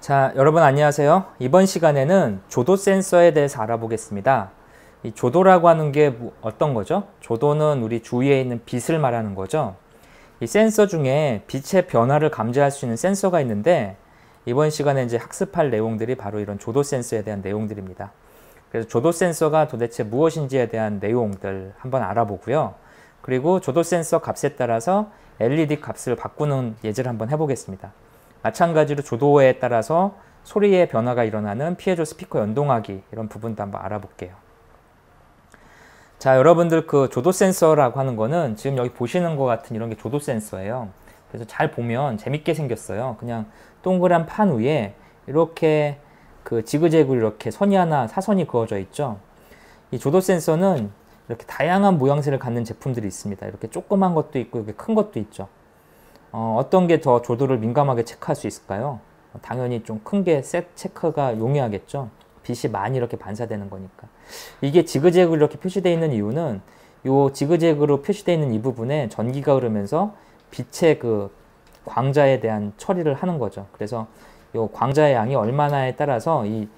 자, 여러분 안녕하세요. 이번 시간에는 조도 센서에 대해서 알아보겠습니다. 이 조도라고 하는 게 어떤 거죠? 조도는 우리 주위에 있는 빛을 말하는 거죠. 이 센서 중에 빛의 변화를 감지할 수 있는 센서가 있는데 이번 시간에 이제 학습할 내용들이 바로 이런 조도 센서에 대한 내용들입니다. 그래서 조도 센서가 도대체 무엇인지에 대한 내용들 한번 알아보고요. 그리고 조도 센서 값에 따라서 LED 값을 바꾸는 예제를 한번 해보겠습니다. 마찬가지로 조도에 따라서 소리의 변화가 일어나는 피에조 스피커 연동하기 이런 부분도 한번 알아볼게요. 자, 여러분들 그 조도 센서라고 하는 거는 지금 여기 보시는 것 같은 이런 게 조도 센서예요. 그래서 잘 보면 재밌게 생겼어요. 그냥 동그란 판 위에 이렇게 그 지그재그로 이렇게 선이 하나 사선이 그어져 있죠. 이 조도 센서는 이렇게 다양한 모양새를 갖는 제품들이 있습니다. 이렇게 조그만 것도 있고 이렇게 큰 것도 있죠. 어떤 게 더 조도를 민감하게 체크할 수 있을까요? 당연히 좀 큰 게 체크가 용이하겠죠. 빛이 많이 이렇게 반사되는 거니까. 이게 지그재그로 이렇게 표시되어 있는 이유는 이 지그재그로 표시되어 있는 이 부분에 전기가 흐르면서 빛의 그 광자에 대한 처리를 하는 거죠. 그래서 이 광자의 양이 얼마나에 따라서 이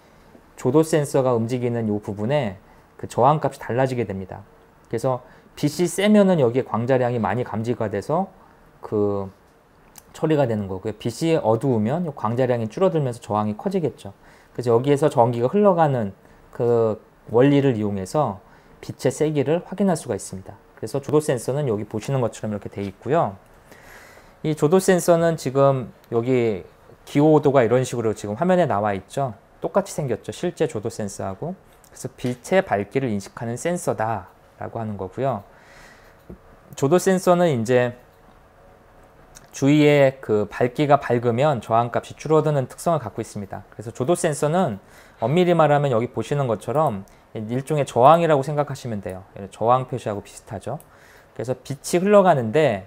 조도 센서가 움직이는 이 부분에 그 저항값이 달라지게 됩니다. 그래서 빛이 세면은 여기에 광자량이 많이 감지가 돼서 그 처리가 되는 거고요. 빛이 어두우면 광자량이 줄어들면서 저항이 커지겠죠. 그래서 여기에서 전기가 흘러가는 그 원리를 이용해서 빛의 세기를 확인할 수가 있습니다. 그래서 조도 센서는 여기 보시는 것처럼 이렇게 되어 있고요. 이 조도 센서는 지금 여기 기호도가 이런 식으로 지금 화면에 나와 있죠. 똑같이 생겼죠. 실제 조도 센서하고. 그래서 빛의 밝기를 인식하는 센서다 라고 하는 거고요. 조도 센서는 이제 주위에 그 밝기가 밝으면 저항값이 줄어드는 특성을 갖고 있습니다. 그래서 조도 센서는 엄밀히 말하면 여기 보시는 것처럼 일종의 저항이라고 생각하시면 돼요. 저항 표시하고 비슷하죠. 그래서 빛이 흘러가는데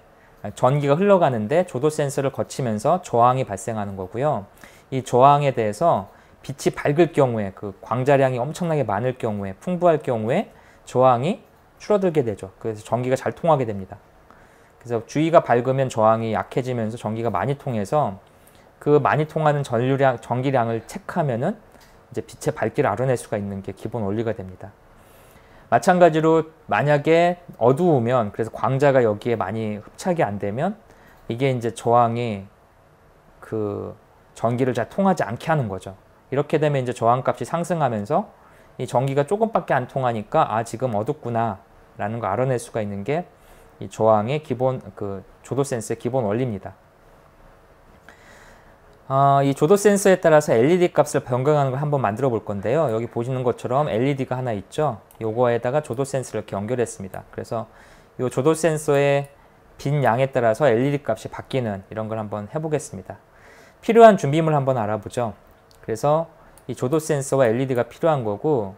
전기가 흘러가는데 조도 센서를 거치면서 저항이 발생하는 거고요. 이 저항에 대해서 빛이 밝을 경우에 그 광자량이 엄청나게 많을 경우에 풍부할 경우에 저항이 줄어들게 되죠. 그래서 전기가 잘 통하게 됩니다. 그래서 주위가 밝으면 저항이 약해지면서 전기가 많이 통해서 그 많이 통하는 전기량을 체크하면은 이제 빛의 밝기를 알아낼 수가 있는 게 기본 원리가 됩니다. 마찬가지로 만약에 어두우면 그래서 광자가 여기에 많이 흡착이 안 되면 이게 이제 저항이 그 전기를 잘 통하지 않게 하는 거죠. 이렇게 되면 이제 저항값이 상승하면서 이 전기가 조금밖에 안 통하니까 아 지금 어둡구나 라는 거 알아낼 수가 있는 게 이 저항의 기본 그 조도 센서의 기본 원리입니다. 이 조도 센서에 따라서 LED 값을 변경하는 걸 한번 만들어 볼 건데요. 여기 보시는 것처럼 LED가 하나 있죠. 요거에다가 조도 센서를 이렇게 연결했습니다. 그래서 이 조도 센서의 빛 양에 따라서 LED 값이 바뀌는 이런 걸 한번 해보겠습니다. 필요한 준비물 한번 알아보죠. 그래서 이 조도 센서와 LED가 필요한 거고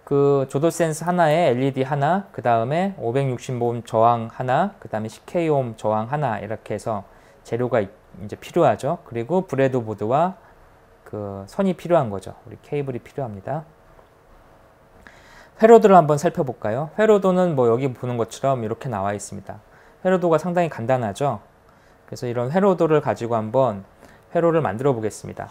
그 조도 센서 하나에 LED 하나, 그 다음에 560오hm 저항 하나, 그 다음에 10kΩ 저항 하나 이렇게 해서 재료가 이제 필요하죠. 그리고 브레드보드와 그 선이 필요한 거죠. 우리 케이블이 필요합니다. 회로도를 한번 살펴볼까요? 회로도는 뭐 여기 보는 것처럼 이렇게 나와 있습니다. 회로도가 상당히 간단하죠. 그래서 이런 회로도를 가지고 한번 회로를 만들어 보겠습니다.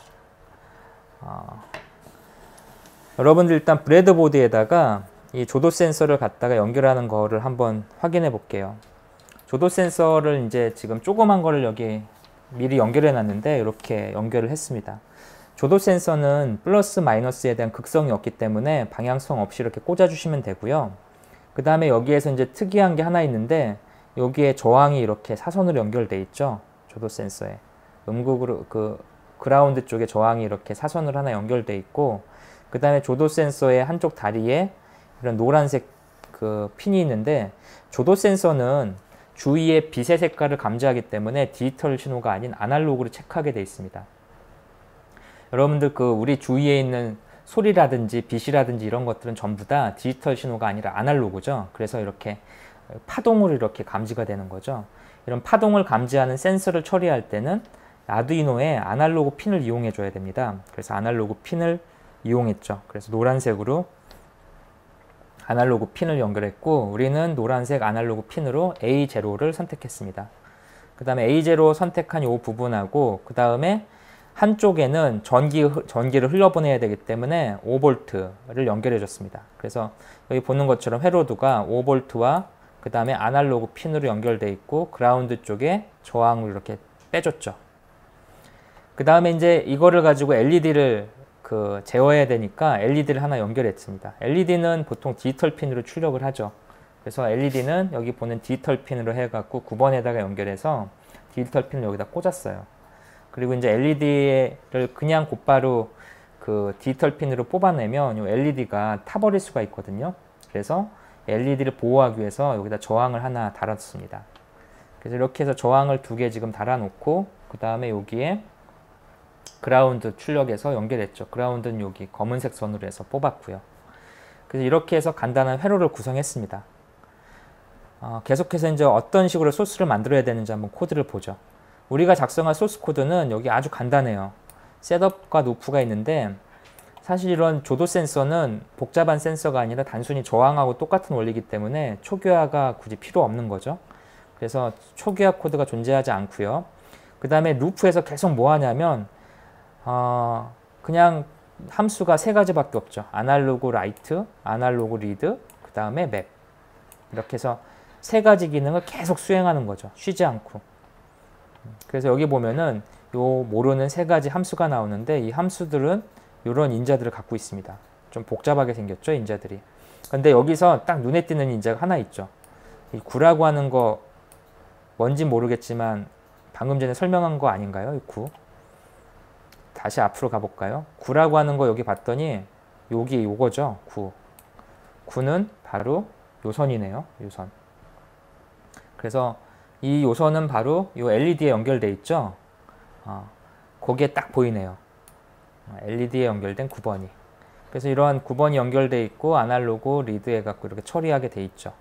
여러분들 일단 브레드보드에다가 이 조도 센서를 갖다가 연결하는 거를 한번 확인해 볼게요. 조도 센서를 이제 지금 조그만 거를 여기 미리 연결해 놨는데 이렇게 연결을 했습니다. 조도 센서는 플러스 마이너스에 대한 극성이 없기 때문에 방향성 없이 이렇게 꽂아 주시면 되고요. 그 다음에 여기에서 이제 특이한 게 하나 있는데 여기에 저항이 이렇게 사선으로 연결돼 있죠. 조도 센서에 음극으로 그 그라운드 쪽에 저항이 이렇게 사선으로 하나 연결돼 있고 그 다음에 조도 센서의 한쪽 다리에 이런 노란색 그 핀이 있는데 조도 센서는 주위의 빛의 색깔을 감지하기 때문에 디지털 신호가 아닌 아날로그로 체크하게 되어 있습니다. 여러분들 그 우리 주위에 있는 소리라든지 빛이라든지 이런 것들은 전부 다 디지털 신호가 아니라 아날로그죠. 그래서 이렇게 파동으로 이렇게 감지가 되는 거죠. 이런 파동을 감지하는 센서를 처리할 때는 아두이노에 아날로그 핀을 이용해 줘야 됩니다. 그래서 아날로그 핀을 이용했죠. 그래서 노란색으로 아날로그 핀을 연결했고 우리는 노란색 아날로그 핀으로 A0를 선택했습니다. 그 다음에 A0 선택한 이 부분하고 그 다음에 한쪽에는 전기를 흘려보내야 되기 때문에 5V를 연결해 줬습니다. 그래서 여기 보는 것처럼 회로드가 5V와 그 다음에 아날로그 핀으로 연결되어 있고 그라운드 쪽에 저항을 이렇게 빼줬죠. 그 다음에 이제 이거를 가지고 LED를 제어해야 되니까 LED를 하나 연결했습니다. LED는 보통 디지털 핀으로 출력을 하죠. 그래서 LED는 여기 보는 디지털 핀으로 해갖고 9번에다가 연결해서 디지털 핀을 여기다 꽂았어요. 그리고 이제 LED를 그냥 곧바로 그 디지털 핀으로 뽑아내면 이 LED가 타버릴 수가 있거든요. 그래서 LED를 보호하기 위해서 여기다 저항을 하나 달았습니다. 그래서 이렇게 해서 저항을 2개 지금 달아놓고 그 다음에 여기에 그라운드 출력해서 연결했죠. 그라운드는 여기 검은색 선으로 해서 뽑았고요. 그래서 이렇게 해서 간단한 회로를 구성했습니다. 계속해서 이제 어떤 식으로 소스를 만들어야 되는지 한번 코드를 보죠. 우리가 작성한 소스 코드는 여기 아주 간단해요. 셋업과 노프가 있는데 사실 이런 조도 센서는 복잡한 센서가 아니라 단순히 저항하고 똑같은 원리이기 때문에 초기화가 굳이 필요 없는 거죠. 그래서 초기화 코드가 존재하지 않고요. 그 다음에 루프에서 계속 뭐 하냐면 그냥 함수가 3가지밖에 없죠. 아날로그 라이트, 아날로그 리드, 그 다음에 맵. 이렇게 해서 3가지 기능을 계속 수행하는 거죠. 쉬지 않고. 그래서 여기 보면은 요 모르는 3가지 함수가 나오는데 이 함수들은 이런 인자들을 갖고 있습니다. 좀 복잡하게 생겼죠, 인자들이. 근데 여기서 딱 눈에 띄는 인자가 하나 있죠. 이 9라고 하는 거 뭔지 모르겠지만 방금 전에 설명한 거 아닌가요? 이 9. 다시 앞으로 가볼까요? 9라고 하는 거 여기 봤더니 여기 요거죠. 9. 9는 바로 요선이네요. 요선. 그래서 이 요선은 바로 요 LED에 연결돼 있죠. 거기에 딱 보이네요. LED에 연결된 9번이. 그래서 이러한 9번이 연결돼 있고 아날로그 리드 해갖고 이렇게 처리하게 돼 있죠.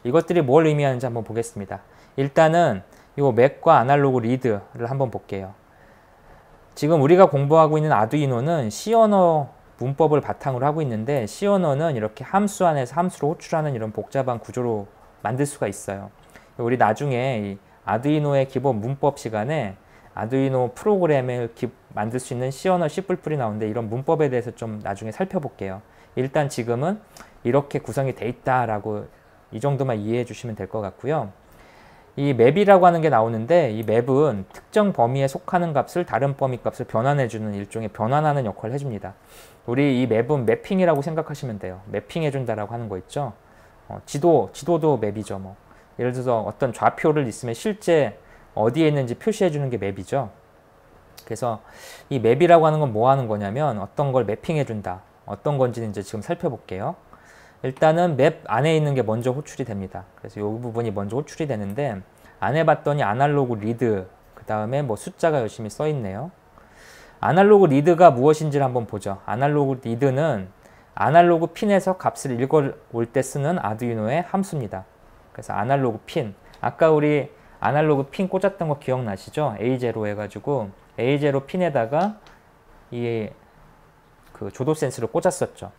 이것들이 뭘 의미하는지 한번 보겠습니다. 일단은 요 맥과 아날로그 리드를 한번 볼게요. 지금 우리가 공부하고 있는 아두이노는 C 언어 문법을 바탕으로 하고 있는데 C 언어는 이렇게 함수 안에서 함수로 호출하는 이런 복잡한 구조로 만들 수가 있어요. 우리 나중에 이 아두이노의 기본 문법 시간에 아두이노 프로그램을 만들 수 있는 C 언어 C++이 나오는데 이런 문법에 대해서 좀 나중에 살펴볼게요. 일단 지금은 이렇게 구성이 돼 있다라고 이 정도만 이해해 주시면 될 것 같고요. 이 맵이라고 하는 게 나오는데 이 맵은 특정 범위에 속하는 값을 다른 범위 값을 변환해 주는 일종의 변환하는 역할을 해줍니다. 우리 이 맵은 매핑이라고 생각하시면 돼요. 매핑해 준다라고 하는 거 있죠. 지도도 맵이죠. 뭐 예를 들어서 어떤 좌표를 있으면 실제 어디에 있는지 표시해 주는 게 맵이죠. 그래서 이 맵이라고 하는 건 뭐 하는 거냐면 어떤 걸 매핑해 준다. 어떤 건지는 이제 지금 살펴볼게요. 일단은 맵 안에 있는 게 먼저 호출이 됩니다. 그래서 이 부분이 먼저 호출이 되는데 안에 봤더니 아날로그 리드 그 다음에 뭐 숫자가 열심히 써 있네요. 아날로그 리드가 무엇인지를 한번 보죠. 아날로그 리드는 아날로그 핀에서 값을 읽어올 때 쓰는 아두이노의 함수입니다. 그래서 아날로그 핀, 아까 우리 아날로그 핀 꽂았던 거 기억나시죠? A0 해가지고 A0 핀에다가 이 조도 센스를 꽂았었죠.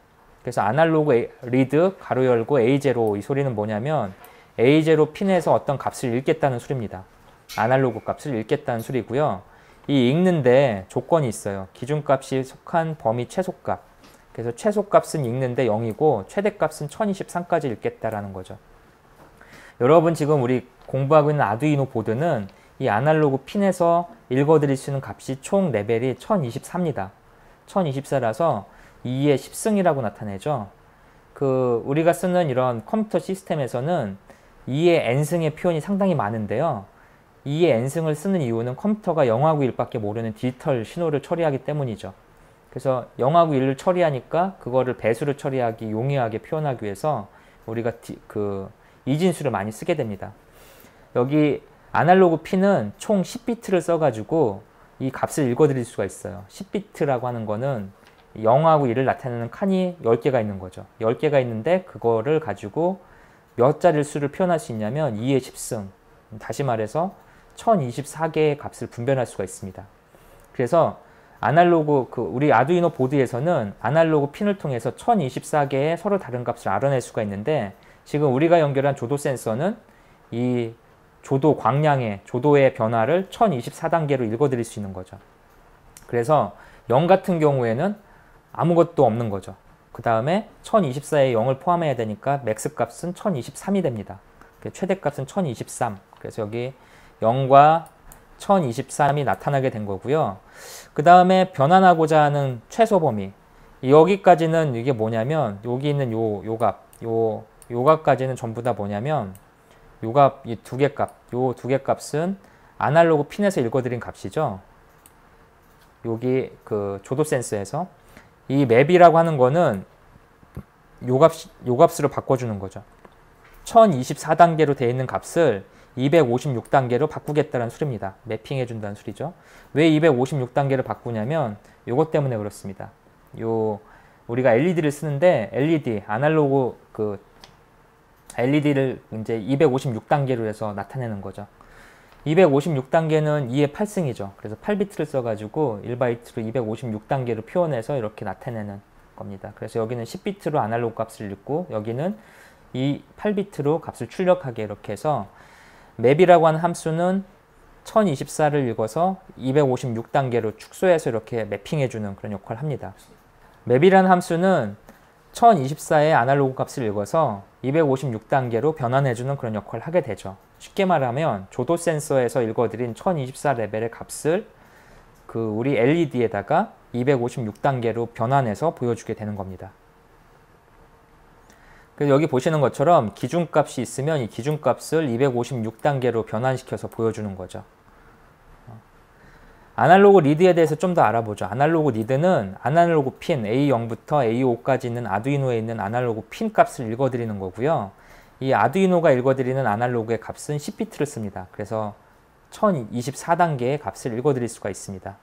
그래서 아날로그 리드 가로 열고 A0 이 소리는 뭐냐면 A0 핀에서 어떤 값을 읽겠다는 소리입니다. 아날로그 값을 읽겠다는 소리고요. 이 읽는데 조건이 있어요. 기준값이 속한 범위 최소값. 그래서 최소값은 읽는데 0이고 최대값은 1023까지 읽겠다라는 거죠. 여러분 지금 우리 공부하고 있는 아두이노 보드는 이 아날로그 핀에서 읽어드릴 수 있는 값이 총 레벨이 1024입니다. 1024라서 2의 10승이라고 나타내죠. 우리가 쓰는 이런 컴퓨터 시스템에서는 2의 n승의 표현이 상당히 많은데요. 2의 n승을 쓰는 이유는 컴퓨터가 0하고 1밖에 모르는 디지털 신호를 처리하기 때문이죠. 그래서 0하고 1을 처리하니까 그거를 배수를 처리하기 용이하게 표현하기 위해서 우리가 이진수를 많이 쓰게 됩니다. 여기 아날로그 핀은 총 10비트를 써가지고 이 값을 읽어드릴 수가 있어요. 10비트라고 하는 거는 0하고 1을 나타내는 칸이 10개가 있는 거죠. 10개가 있는데 그거를 가지고 몇 자리 수를 표현할 수 있냐면 2의 10승, 다시 말해서 1024개의 값을 분별할 수가 있습니다. 그래서 아날로그 우리 아두이노 보드에서는 아날로그 핀을 통해서 1024개의 서로 다른 값을 알아낼 수가 있는데 지금 우리가 연결한 조도 센서는 이 조도 광량의 조도의 변화를 1024단계로 읽어드릴 수 있는 거죠. 그래서 0 같은 경우에는 아무것도 없는 거죠. 그 다음에 1024에 0을 포함해야 되니까 맥스 값은 1023이 됩니다. 최대값은 1023. 그래서 여기 0과 1023이 나타나게 된 거고요. 그 다음에 변환하고자 하는 최소 범위. 여기까지는 이게 뭐냐면 여기 있는 요 값까지는 전부 다 뭐냐면 요 값, 이 두 개 값, 요 두 개 값은 아날로그 핀에서 읽어드린 값이죠. 여기 그 조도 센서에서 이 맵이라고 하는 거는 요 값으로 바꿔주는 거죠. 1024단계로 되어 있는 값을 256단계로 바꾸겠다는 소리입니다. 매핑해 준다는 소리죠. 왜 256단계를 바꾸냐면 요것 때문에 그렇습니다. 우리가 LED를 쓰는데 LED 아날로그 그 LED를 이제 256단계로 해서 나타내는 거죠. 256단계는 2의 8승이죠. 그래서 8비트를 써가지고 1바이트로 256단계로 표현해서 이렇게 나타내는 겁니다. 그래서 여기는 10비트로 아날로그 값을 읽고 여기는 이 8비트로 값을 출력하게 이렇게 해서 맵이라고 하는 함수는 1024를 읽어서 256단계로 축소해서 이렇게 매핑해주는 그런 역할을 합니다. 맵이라는 함수는 1024의 아날로그 값을 읽어서 256단계로 변환해주는 그런 역할을 하게 되죠. 쉽게 말하면 조도 센서에서 읽어드린 1024 레벨의 값을 그 우리 LED에다가 256단계로 변환해서 보여주게 되는 겁니다. 그래서 여기 보시는 것처럼 기준값이 있으면 이 기준값을 256단계로 변환시켜서 보여주는 거죠. 아날로그 리드에 대해서 좀 더 알아보죠. 아날로그 리드는 아날로그 핀 A0부터 A5까지 있는 아두이노에 있는 아날로그 핀 값을 읽어드리는 거고요. 이 아두이노가 읽어드리는 아날로그의 값은 10비트를 씁니다. 그래서 1024단계의 값을 읽어드릴 수가 있습니다.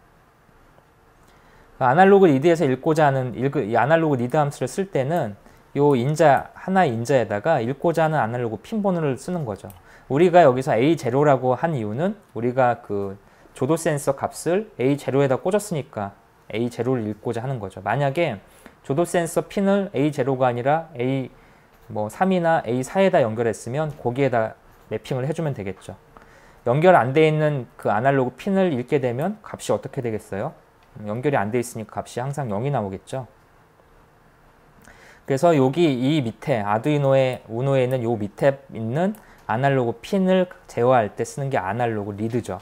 아날로그 리드에서 읽고자 하는 이 아날로그 리드 함수를 쓸 때는 요 인자 하나의 인자에다가 읽고자 하는 아날로그 핀 번호를 쓰는 거죠. 우리가 여기서 A0라고 한 이유는 우리가 그 조도 센서 값을 A0에다 꽂았으니까 A0를 읽고자 하는 거죠. 만약에 조도 센서 핀을 A0가 아니라 A3이나 A4에다 연결했으면 거기에다 매핑을 해주면 되겠죠. 연결 안 돼 있는 그 아날로그 핀을 읽게 되면 값이 어떻게 되겠어요? 연결이 안 돼 있으니까 값이 항상 0이 나오겠죠. 그래서 여기 이 밑에 아두이노의 우노에 있는 요 밑에 있는 아날로그 핀을 제어할 때 쓰는 게 아날로그 리드죠.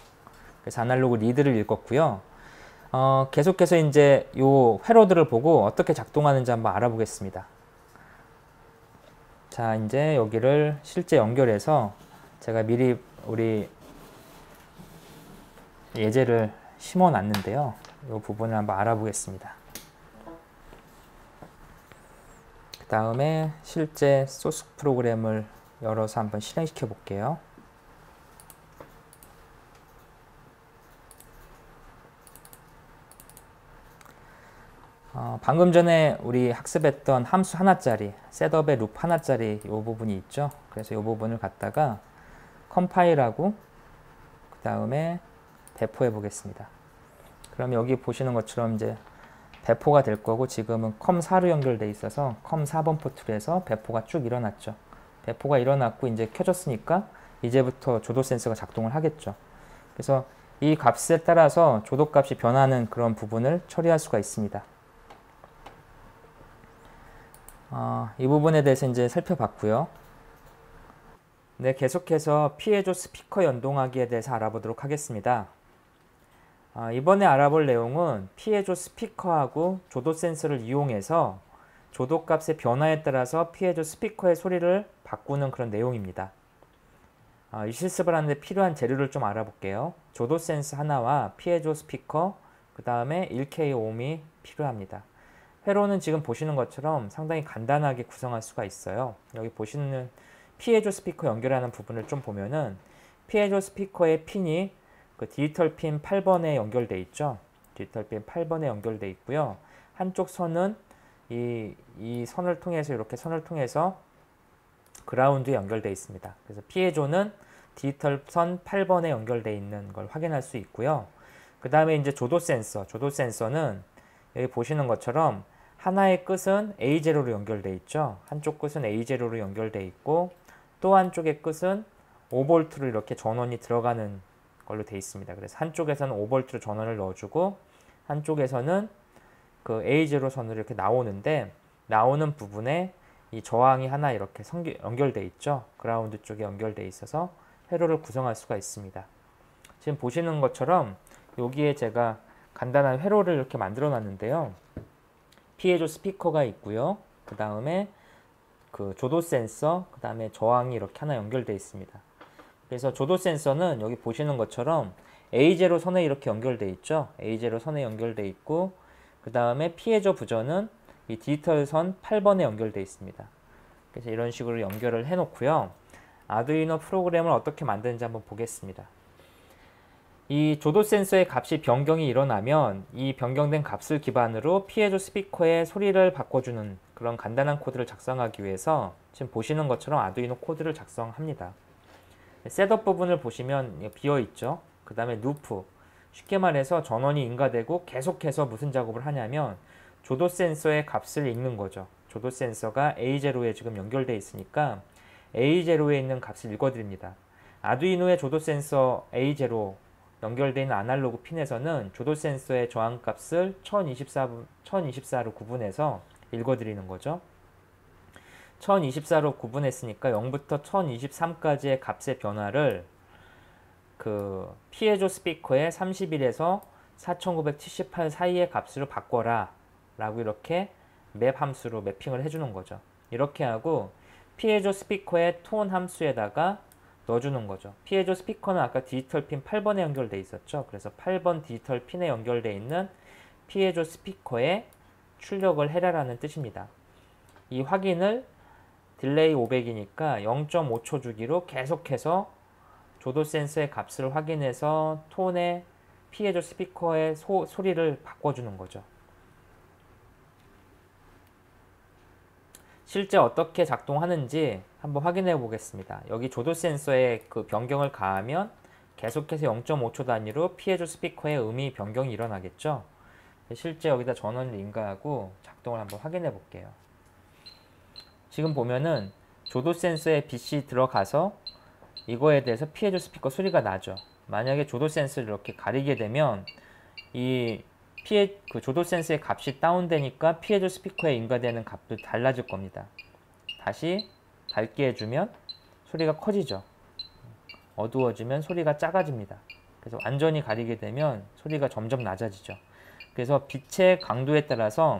그래서 아날로그 리드를 읽었고요. 계속해서 이제 요 회로들을 보고 어떻게 작동하는지 한번 알아보겠습니다. 자, 이제 여기를 실제 연결해서 제가 미리 우리 예제를 심어 놨는데요. 이 부분을 한번 알아보겠습니다. 그 다음에 실제 소스 프로그램을 열어서 한번 실행시켜 볼게요. 방금 전에 우리 학습했던 함수 하나짜리, 셋업의 루프 하나짜리 이 부분이 있죠. 그래서 이 부분을 갖다가 컴파일하고 그 다음에 배포해 보겠습니다. 그럼 여기 보시는 것처럼 이제 배포가 될 거고 지금은 컴4로 연결돼 있어서 컴4번 포트로 해서 배포가 쭉 일어났죠. 배포가 일어났고 이제 켜졌으니까 이제부터 조도 센서가 작동을 하겠죠. 그래서 이 값에 따라서 조도 값이 변하는 그런 부분을 처리할 수가 있습니다. 이 부분에 대해서 이제 살펴봤고요. 네, 계속해서 피에조 스피커 연동하기에 대해서 알아보도록 하겠습니다. 이번에 알아볼 내용은 피에조 스피커하고 조도 센서를 이용해서 조도 값의 변화에 따라서 피에조 스피커의 소리를 바꾸는 그런 내용입니다. 이 실습을 하는데 필요한 재료를 좀 알아볼게요. 조도 센서 하나와 피에조 스피커, 그 다음에 1K 옴이 필요합니다. 회로는 지금 보시는 것처럼 상당히 간단하게 구성할 수가 있어요. 여기 보시는 피에조 스피커 연결하는 부분을 좀 보면은 피에조 스피커의 핀이 그 디지털 핀 8번에 연결되어 있죠. 디지털 핀 8번에 연결되어 있고요. 한쪽 선은 이 선을 통해서 이렇게 선을 통해서 그라운드에 연결되어 있습니다. 그래서 피에조는 디지털 선 8번에 연결되어 있는 걸 확인할 수 있고요. 그 다음에 이제 조도 센서는 여기 보시는 것처럼 하나의 끝은 A0로 연결되어 있죠. 한쪽 끝은 A0로 연결되어 있고 또 한쪽의 끝은 5V로 이렇게 전원이 들어가는 걸로 되어 있습니다. 그래서 한쪽에서는 5V로 전원을 넣어주고 한쪽에서는 그 A0 선으로 이렇게 나오는데, 나오는 부분에 이 저항이 하나 이렇게 연결돼 있죠. 그라운드 쪽에 연결돼 있어서 회로를 구성할 수가 있습니다. 지금 보시는 것처럼 여기에 제가 간단한 회로를 이렇게 만들어 놨는데요. 피에조 스피커가 있고요. 그 다음에 그 조도 센서, 그 다음에 저항이 이렇게 하나 연결돼 있습니다. 그래서 조도 센서는 여기 보시는 것처럼 A0 선에 이렇게 연결돼 있죠. A0 선에 연결돼 있고, 그 다음에 피에조 부저는 이 디지털 선 8번에 연결돼 있습니다. 그래서 이런 식으로 연결을 해 놓고요. 아두이노 프로그램을 어떻게 만드는지 한번 보겠습니다. 이 조도 센서의 값이 변경이 일어나면 이 변경된 값을 기반으로 피에조 스피커의 소리를 바꿔주는 그런 간단한 코드를 작성하기 위해서 지금 보시는 것처럼 아두이노 코드를 작성합니다. 셋업 부분을 보시면 비어 있죠. 그 다음에 루프, 쉽게 말해서 전원이 인가되고 계속해서 무슨 작업을 하냐면 조도 센서의 값을 읽는 거죠. 조도 센서가 A0에 지금 연결되어 있으니까 A0에 있는 값을 읽어드립니다. 아두이노의 조도 센서 A0 연결되어 있는 아날로그 핀에서는 조도 센서의 저항값을 1024로 구분해서 읽어드리는 거죠. 1024로 구분했으니까 0부터 1023까지의 값의 변화를 그 피에조 스피커의 31에서 4978 사이의 값으로 바꿔라 라고 이렇게 맵 함수로 매핑을 해주는 거죠. 이렇게 하고 피에조 스피커의 톤 함수에다가 넣어주는 거죠. 피에조 스피커는 아까 디지털 핀 8번에 연결되어 있었죠. 그래서 8번 디지털 핀에 연결되어 있는 피에조 스피커에 출력을 해라라는 뜻입니다. 이 확인을 딜레이 500이니까 0.5초 주기로 계속해서 조도 센서의 값을 확인해서 톤의 피에조 스피커의 소리를 바꿔주는 거죠. 실제 어떻게 작동하는지 한번 확인해 보겠습니다. 여기 조도 센서에 그 변경을 가하면 계속해서 0.5초 단위로 피에조 스피커의 음이 변경이 일어나겠죠. 실제 여기다 전원을 인가하고 작동을 한번 확인해 볼게요. 지금 보면은 조도 센서에 빛이 들어가서 이거에 대해서 피에조 스피커 소리가 나죠. 만약에 조도 센서를 이렇게 가리게 되면 그 조도 센서의 값이 다운되니까 피에조 스피커에 인가되는 값도 달라질 겁니다. 다시 밝게 해주면 소리가 커지죠. 어두워지면 소리가 작아집니다. 그래서 완전히 가리게 되면 소리가 점점 낮아지죠. 그래서 빛의 강도에 따라서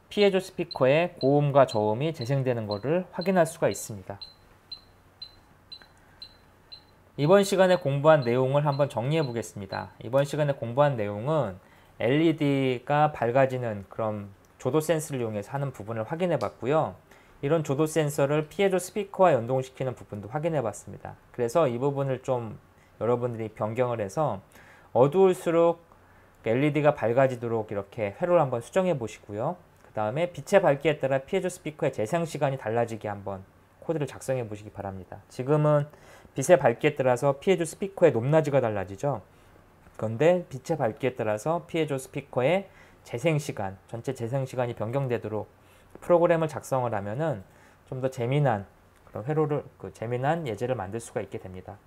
피에조 스피커의 고음과 저음이 재생되는 것을 확인할 수가 있습니다. 이번 시간에 공부한 내용을 한번 정리해 보겠습니다. 이번 시간에 공부한 내용은 LED가 밝아지는 그런 조도 센서를 이용해서 하는 부분을 확인해 봤고요. 이런 조도 센서를 피에조 스피커와 연동시키는 부분도 확인해 봤습니다. 그래서 이 부분을 좀 여러분들이 변경을 해서 어두울수록 LED가 밝아지도록 이렇게 회로를 한번 수정해 보시고요. 그 다음에 빛의 밝기에 따라 피에조 스피커의 재생 시간이 달라지게 한번 코드를 작성해 보시기 바랍니다. 지금은 빛의 밝기에 따라서 피에조 스피커의 높낮이가 달라지죠. 그런데 빛의 밝기에 따라서 피에조 스피커의 재생시간, 전체 재생시간이 변경되도록 프로그램을 작성을 하면은 좀 더 재미난 그런 회로를, 재미난 예제를 만들 수가 있게 됩니다.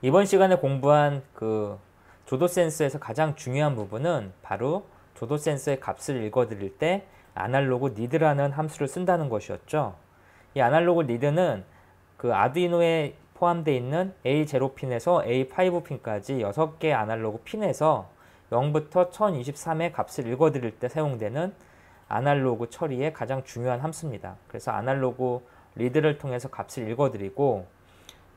이번 시간에 공부한 그 조도 센서에서 가장 중요한 부분은 바로 조도 센서의 값을 읽어드릴 때 아날로그 니드라는 함수를 쓴다는 것이었죠. 이 아날로그 니드는 그 아두이노에 포함되어 있는 A0 핀에서 A5 핀까지 6개 아날로그 핀에서 0부터 1023의 값을 읽어드릴 때 사용되는 아날로그 처리의 가장 중요한 함수입니다. 그래서 아날로그 리드를 통해서 값을 읽어드리고,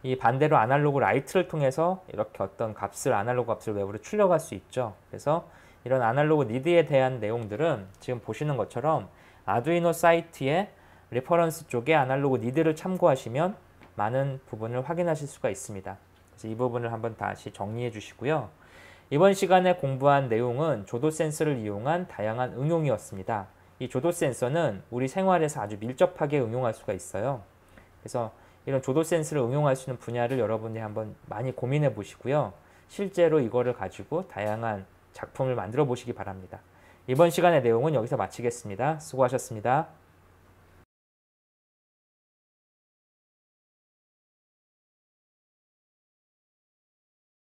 이 반대로 아날로그 라이트를 통해서 이렇게 어떤 값을, 아날로그 값을 외부로 출력할 수 있죠. 그래서 이런 아날로그 리드에 대한 내용들은 지금 보시는 것처럼 아두이노 사이트의 레퍼런스 쪽에 아날로그 리드를 참고하시면 많은 부분을 확인하실 수가 있습니다. 그래서 이 부분을 한번 다시 정리해 주시고요. 이번 시간에 공부한 내용은 조도 센서를 이용한 다양한 응용이었습니다. 이 조도 센서는 우리 생활에서 아주 밀접하게 응용할 수가 있어요. 그래서 이런 조도 센서를 응용할 수 있는 분야를 여러분이 한번 많이 고민해 보시고요. 실제로 이거를 가지고 다양한 작품을 만들어 보시기 바랍니다. 이번 시간의 내용은 여기서 마치겠습니다. 수고하셨습니다.